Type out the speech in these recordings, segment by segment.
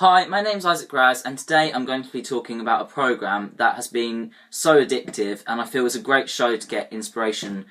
Hi, my name's Isaac Graz, and today I'm going to be talking about a programme that has been so addictive and I feel is a great show to get inspiration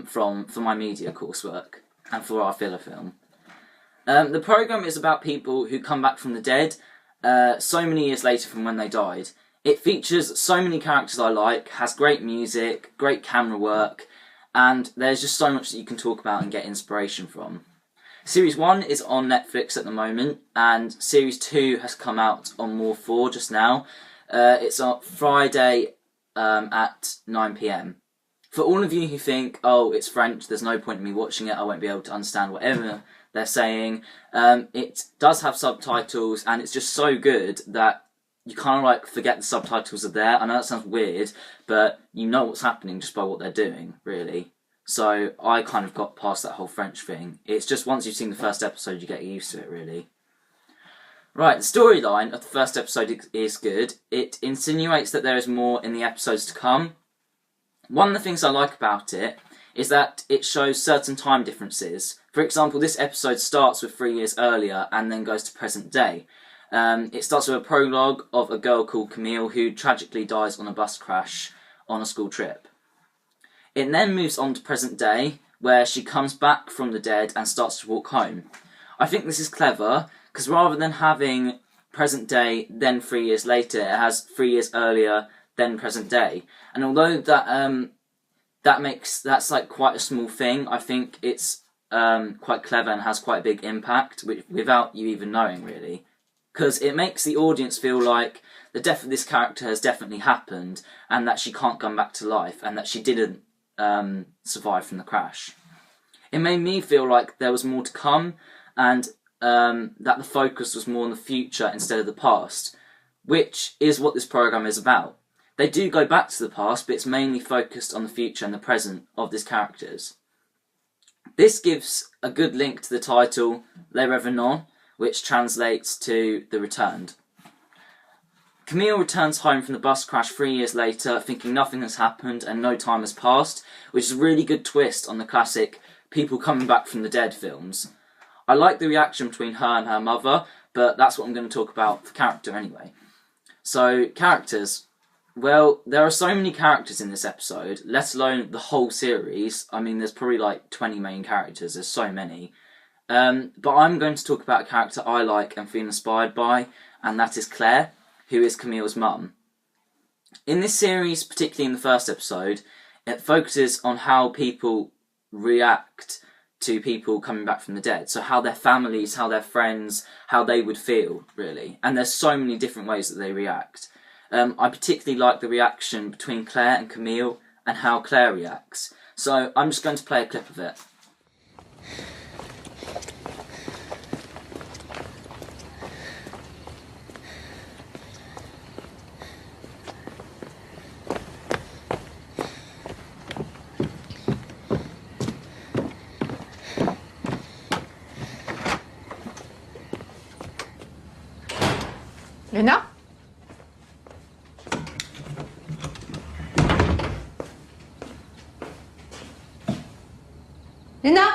from for my media coursework and for our filler film. The programme is about people who come back from the dead so many years later from when they died. It features so many characters I like, has great music, great camera work, and there's just so much that you can talk about and get inspiration from. Series 1 is on Netflix at the moment, and Series 2 has come out on More 4 just now. It's on Friday at 9 PM. For all of you who think, oh, it's French, there's no point in me watching it, I won't be able to understand whatever they're saying, it does have subtitles, and it's just so good that you kind of like forget the subtitles are there. I know that sounds weird, but you know what's happening just by what they're doing, really. So I kind of got past that whole French thing. It's just once you've seen the first episode, you get used to it, really. Right, the storyline of the first episode is good. It insinuates that there is more in the episodes to come. One of the things I like about it is that it shows certain time differences. For example, this episode starts with 3 years earlier and then goes to present day. It starts with a prologue of a girl called Camille who tragically dies on a bus crash on a school trip. It then moves on to present day, where she comes back from the dead and starts to walk home. I think this is clever, because rather than having present day, then 3 years later, it has 3 years earlier, then present day. And although that's like quite a small thing, I think it's quite clever and has quite a big impact, without you even knowing, really. Because it makes the audience feel like the death of this character has definitely happened, and that she can't come back to life, and that she didn't survive from the crash. It made me feel like there was more to come, and that the focus was more on the future instead of the past, which is what this programme is about. They do go back to the past, but it's mainly focused on the future and the present of these characters. This gives a good link to the title Les Revenants, which translates to The Returned. Camille returns home from the bus crash 3 years later, thinking nothing has happened and no time has passed, which is a really good twist on the classic people coming back from the dead films. I like the reaction between her and her mother, but that's what I'm going to talk about for character anyway. So, characters. Well, there are so many characters in this episode, let alone the whole series. I mean, there's probably like 20 main characters, there's so many. But I'm going to talk about a character I like and feel inspired by, and that is Claire, who is Camille's mum. In this series, particularly in the first episode, it focuses on how people react to people coming back from the dead. So how their families, how their friends, how they would feel, really. And there's so many different ways that they react. I particularly like the reaction between Claire and Camille and how Claire reacts. So I'm just going to play a clip of it. Léna? Léna?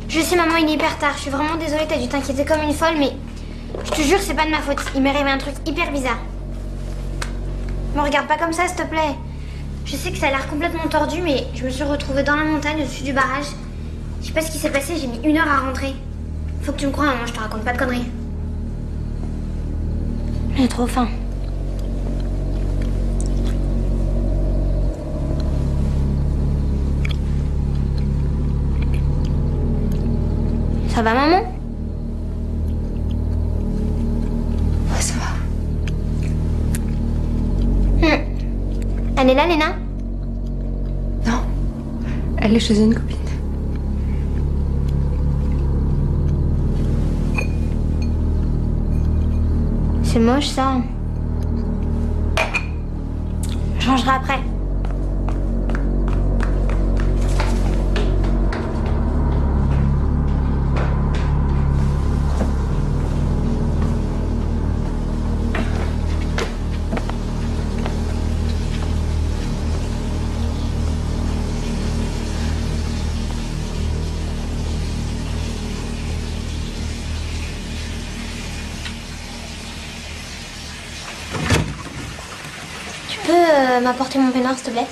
Je sais maman, il est hyper tard, je suis vraiment désolée, t'as dû t'inquiéter comme une folle, mais je te jure c'est pas de ma faute, il m'est arrivé un truc hyper bizarre. Me regarde pas comme ça s'il te plaît. Je sais que ça a l'air complètement tordu, mais je me suis retrouvée dans la montagne au-dessus du barrage. Je sais pas ce qui s'est passé, j'ai mis 1 heure à rentrer. Faut que tu me crois, maman, je te raconte pas de conneries. J'ai trop faim. Ça va, maman? Ouais, ça va. Elle est là, Léna? Non, elle est chez une copine. C'est moche, ça. Je changerai après. Tu peux m'apporter mon peignoir, s'il te plaît?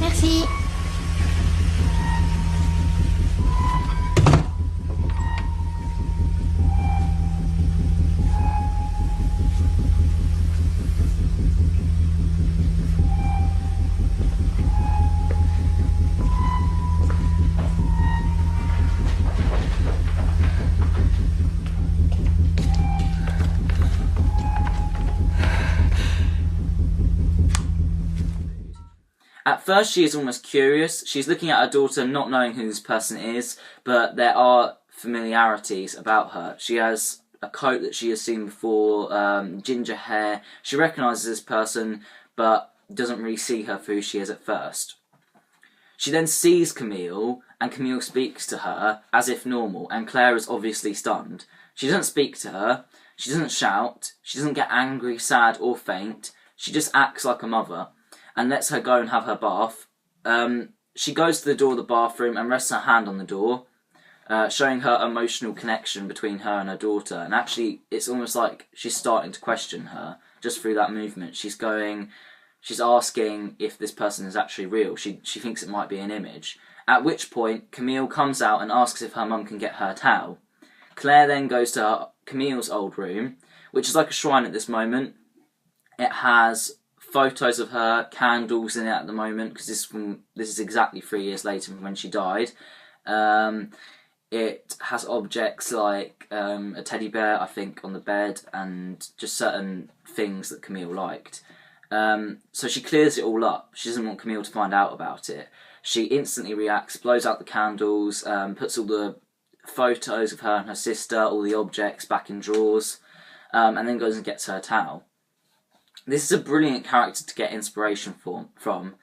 Merci. At first she is almost curious. She's looking at her daughter not knowing who this person is, but there are familiarities about her. She has a coat that she has seen before, ginger hair. She recognises this person, but doesn't really see her for who she is at first. She then sees Camille, and Camille speaks to her as if normal, and Claire is obviously stunned. She doesn't speak to her, she doesn't shout, she doesn't get angry, sad or faint, she just acts like a mother and lets her go and have her bath. She goes to the door of the bathroom and rests her hand on the door, showing her emotional connection between her and her daughter. And actually, it's almost like she's starting to question her just through that movement. She's asking if this person is actually real. She thinks it might be an image. At which point, Camille comes out and asks if her mum can get her towel. Claire then goes to Camille's old room, which is like a shrine at this moment. It has photos of her, candles in it at the moment, because this is exactly 3 years later from when she died. It has objects like a teddy bear, I think, on the bed, and just certain things that Camille liked. So she clears it all up. She doesn't want Camille to find out about it. She instantly reacts, blows out the candles, puts all the photos of her and her sister, all the objects back in drawers, and then goes and gets her towel. This is a brilliant character to get inspiration from,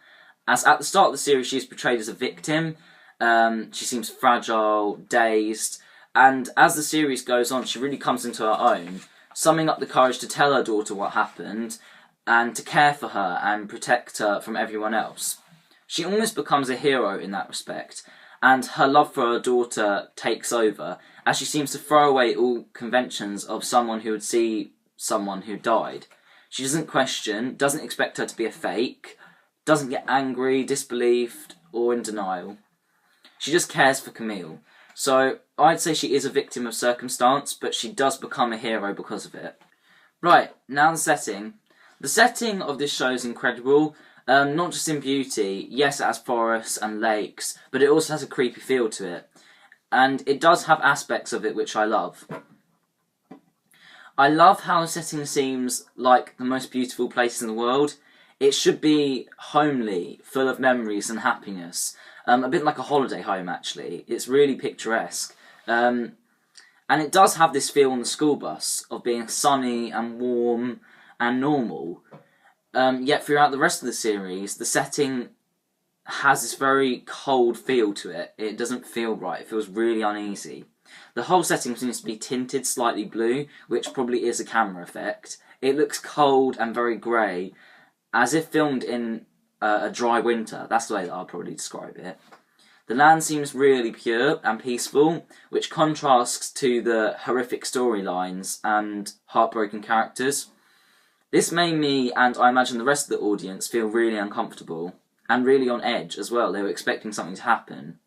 as at the start of the series she is portrayed as a victim. She seems fragile, dazed, and as the series goes on she really comes into her own, summing up the courage to tell her daughter what happened, and to care for her and protect her from everyone else. She almost becomes a hero in that respect, and her love for her daughter takes over, as she seems to throw away all conventions of someone who would see someone who died. She doesn't question, doesn't expect her to be a fake, doesn't get angry, disbelieved, or in denial. She just cares for Camille. So I'd say she is a victim of circumstance, but she does become a hero because of it. Right, now the setting. The setting of this show is incredible, not just in beauty. Yes, it has forests and lakes, but it also has a creepy feel to it. And it does have aspects of it which I love. I love how the setting seems like the most beautiful place in the world. It should be homely, full of memories and happiness. A bit like a holiday home, actually. It's really picturesque. And it does have this feel on the school bus of being sunny and warm and normal. Yet throughout the rest of the series, the setting has this very cold feel to it. It doesn't feel right. It feels really uneasy. The whole setting seems to be tinted slightly blue, which probably is a camera effect. It looks cold and very grey, as if filmed in a dry winter. That's the way that I'll probably describe it. The land seems really pure and peaceful, which contrasts to the horrific storylines and heartbroken characters. This made me, and I imagine the rest of the audience, feel really uncomfortable and really on edge as well. They were expecting something to happen.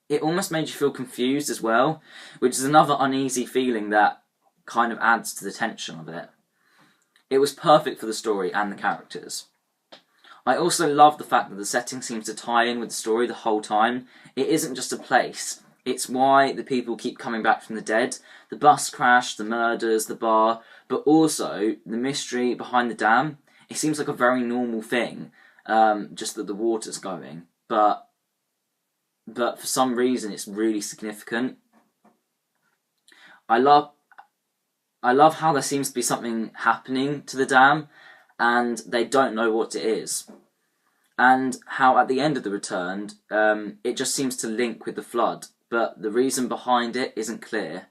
it almost made you feel confused as well, which is another uneasy feeling that kind of adds to the tension of it. It was perfect for the story and the characters. I also love the fact that the setting seems to tie in with the story the whole time. It isn't just a place, it's why the people keep coming back from the dead. The bus crash, the murders, the bar, but also the mystery behind the dam. It seems like a very normal thing, just that the water's going, but for some reason it's really significant. I love how there seems to be something happening to the dam, and they don't know what it is. And how at the end of The Returned, it just seems to link with the flood, but the reason behind it isn't clear.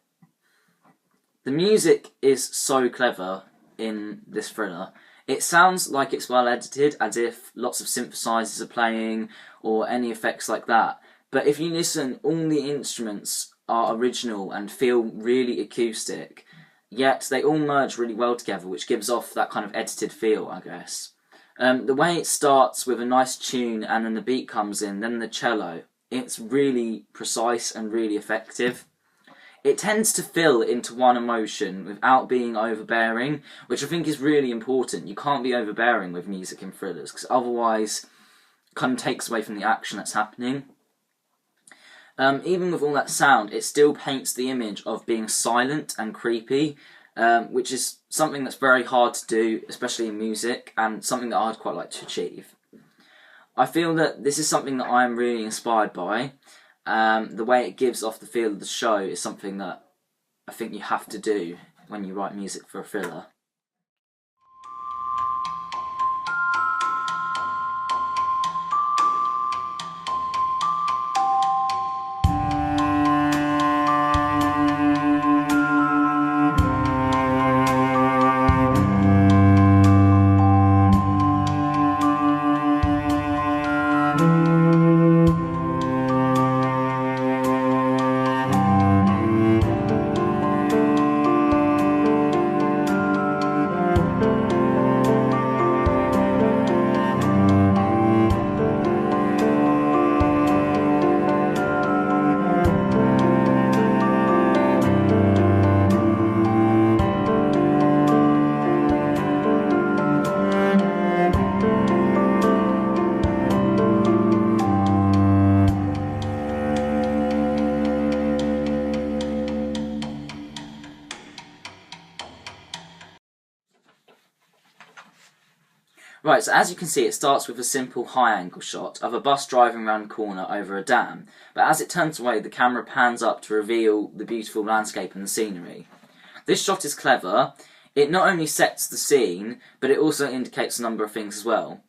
The music is so clever in this thriller. It sounds like it's well edited, as if lots of synthesizers are playing, or any effects like that. But if you listen, all the instruments are original and feel really acoustic, yet they all merge really well together, which gives off that kind of edited feel, I guess. The way it starts with a nice tune and then the beat comes in, then the cello, it's really precise and really effective. It tends to fill into one emotion without being overbearing, which I think is really important. You can't be overbearing with music in thrillers, because otherwise it kind of takes away from the action that's happening. Even with all that sound, it still paints the image of being silent and creepy, which is something that's very hard to do, especially in music, and something that I'd quite like to achieve. I feel that this is something that I am really inspired by. The way it gives off the feel of the show is something that I think you have to do when you write music for a thriller. Right, so as you can see, it starts with a simple high-angle shot of a bus driving around a corner over a dam, but as it turns away, the camera pans up to reveal the beautiful landscape and the scenery. This shot is clever. It not only sets the scene, but it also indicates a number of things as well.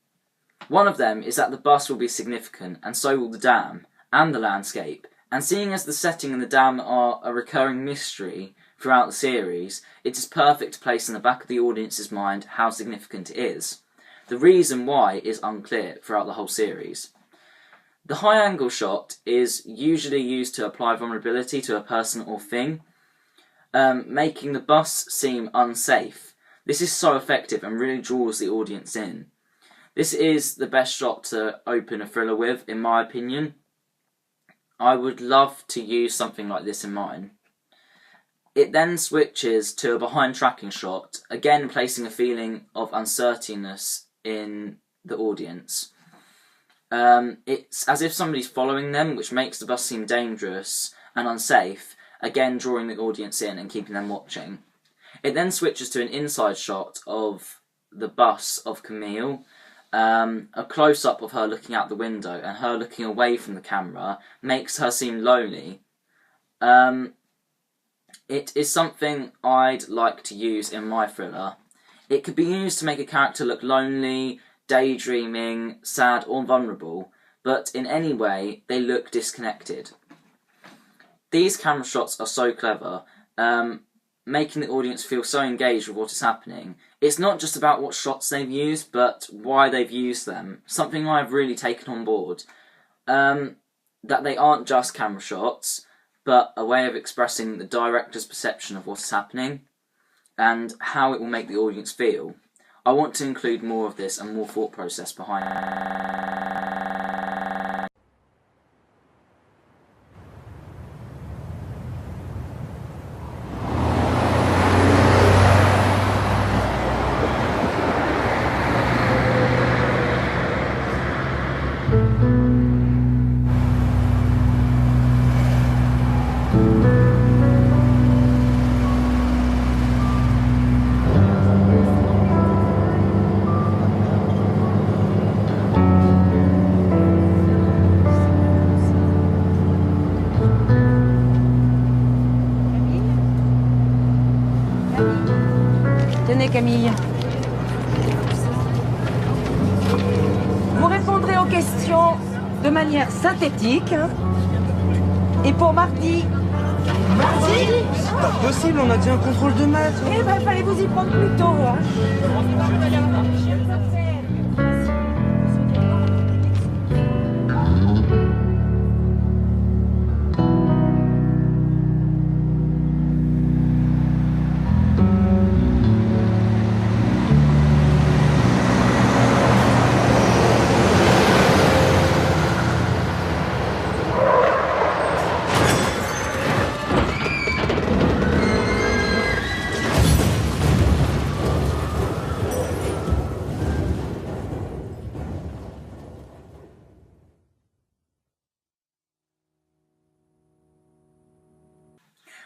One of them is that the bus will be significant, and so will the dam, and the landscape, and seeing as the setting and the dam are a recurring mystery throughout the series, it is perfect to place in the back of the audience's mind how significant it is. The reason why is unclear throughout the whole series. The high-angle shot is usually used to apply vulnerability to a person or thing, making the bus seem unsafe. This is so effective and really draws the audience in. This is the best shot to open a thriller with, in my opinion. I would love to use something like this in mine. It then switches to a behind tracking shot, again placing a feeling of uncertainness in the audience. It's as if somebody's following them, which makes the bus seem dangerous and unsafe, again drawing the audience in and keeping them watching. It then switches to an inside shot of the bus of Camille, a close-up of her looking out the window, and her looking away from the camera makes her seem lonely. It is something I'd like to use in my thriller. It could be used to make a character look lonely, daydreaming, sad or vulnerable, but in any way they look disconnected. These camera shots are so clever, making the audience feel so engaged with what is happening. It's not just about what shots they've used, but why they've used them. Something I've really taken on board. That they aren't just camera shots, but a way of expressing the director's perception of what is happening, and how it will make the audience feel. I want to include more of this and more thought process behind it. Camille. Vous répondrez aux questions de manière synthétique. Et pour mardi... Mardi? C'est pas possible, on a dit un contrôle de maths. Eh ben, fallait vous y prendre plus tôt, hein.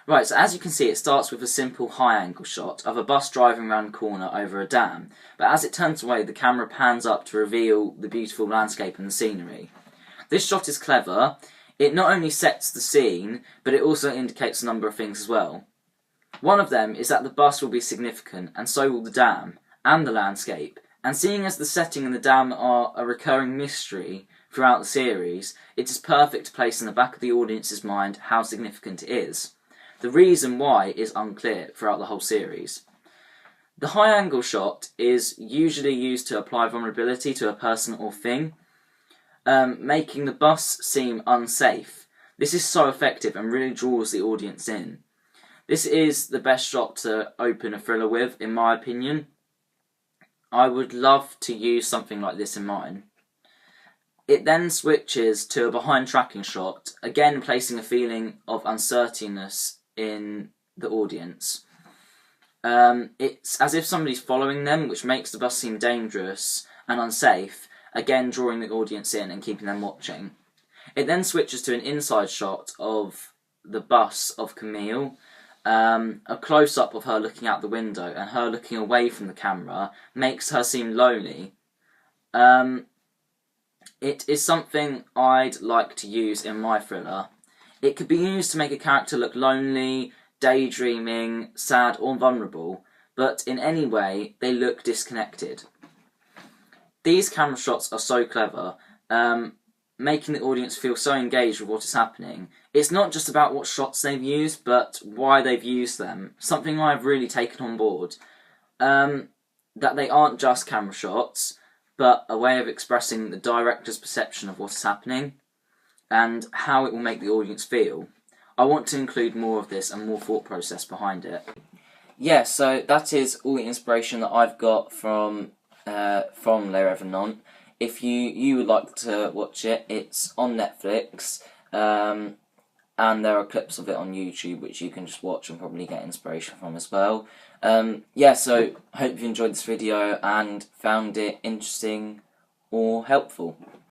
Right, so as you can see, it starts with a simple high-angle shot of a bus driving around a corner over a dam, but as it turns away, the camera pans up to reveal the beautiful landscape and the scenery. This shot is clever. It not only sets the scene, but it also indicates a number of things as well. One of them is that the bus will be significant, and so will the dam, and the landscape, and seeing as the setting and the dam are a recurring mystery throughout the series, it is perfect to place in the back of the audience's mind how significant it is. The reason why is unclear throughout the whole series. The high-angle shot is usually used to apply vulnerability to a person or thing, making the bus seem unsafe. This is so effective and really draws the audience in. This is the best shot to open a thriller with, in my opinion. I would love to use something like this in mine. It then switches to a behind tracking shot, again placing a feeling of uncertainness in the audience. It's as if somebody's following them, which makes the bus seem dangerous and unsafe, again drawing the audience in and keeping them watching. It then switches to an inside shot of the bus of Camille, a close-up of her looking out the window, and her looking away from the camera makes her seem lonely. It is something I'd like to use in my thriller. It could be used to make a character look lonely, daydreaming, sad or vulnerable, but in any way they look disconnected. These camera shots are so clever, making the audience feel so engaged with what is happening. It's not just about what shots they've used, but why they've used them. Something I've really taken on board. That they aren't just camera shots, but a way of expressing the director's perception of what is happening and how it will make the audience feel. I want to include more of this and more thought process behind it. Yeah, so that is all the inspiration that I've got from Les Revenants. If you would like to watch it, it's on Netflix, and there are clips of it on YouTube which you can just watch and probably get inspiration from as well. Yeah, so I hope you enjoyed this video and found it interesting or helpful.